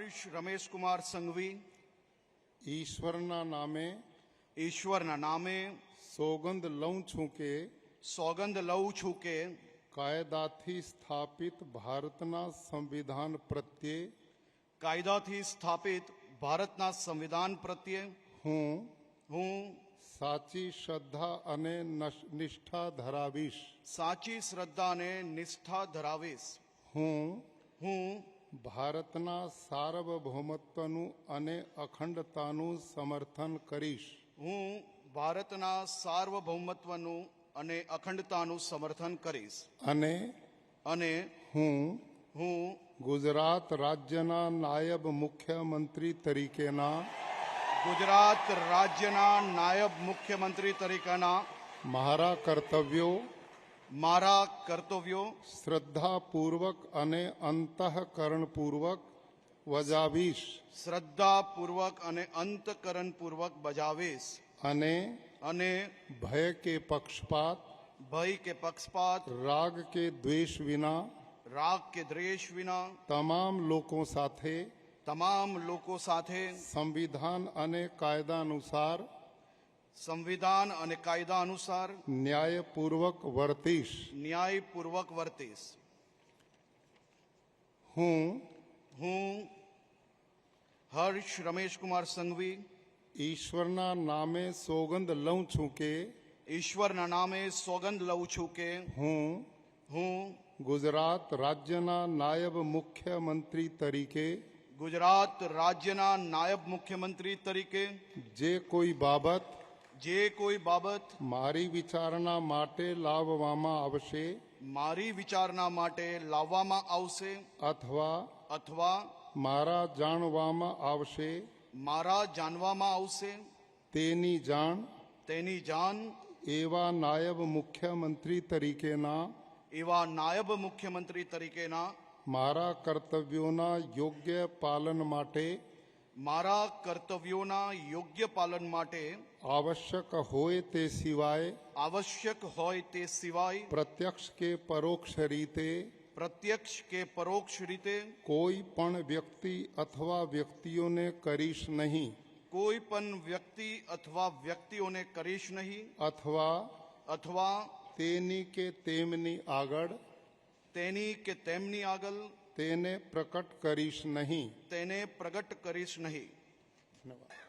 હર્ષ રમેશકુમાર સંઘવી ઈશ્વરના નામે સોગંદ લઉં છું કે સોગંદ લઉં છું કે કાયદાથી સ્થાપિત ભારતના સંવિધાન પ્રત્યે હું સાચી શ્રદ્ધા અને નિષ્ઠા ધરાવીશ. હું ભારતના સાર્વભૌમત્વનું અને અખંડતાનું સમર્થન કરીશ. અને હું ગુજરાત રાજ્યના નાયબ મુખ્યમંત્રી તરીકેના મારા કર્તવ્યો શ્રદ્ધાપૂર્વક અને અંતઃકરણપૂર્વક બજાવીશ. અને ભય કે પક્ષપાત રાગ કે દ્વેષ વિના તમામ લોકો સાથે સંવિધાન અને કાયદા અનુસાર ન્યાયપૂર્વક વર્તીશ. હું હર્ષ રમેશકુમાર સંઘવી ઈશ્વરના નામે સોગંદ લઉં છું કે હું ગુજરાત રાજ્યના નાયબ મુખ્યમંત્રી તરીકે જે કોઈ બાબત મારી વિચારણા માટે લાવવામાં આવશે અથવા મારા જાણવામાં આવશે તેની જાણ એવા નાયબ મુખ્યમંત્રી તરીકેના મારા કર્તવ્યોના યોગ્ય પાલન માટે આવશ્યક હોય તે સિવાય પ્રત્યક્ષ કે પરોક્ષ રીતે કોઈ પણ વ્યક્તિ અથવા વ્યક્તિઓને કરીશ નહીં અથવા તેની કે તેમની આગળ તેને પ્રકટ કરીશ નહીં. ધન્યવાદ.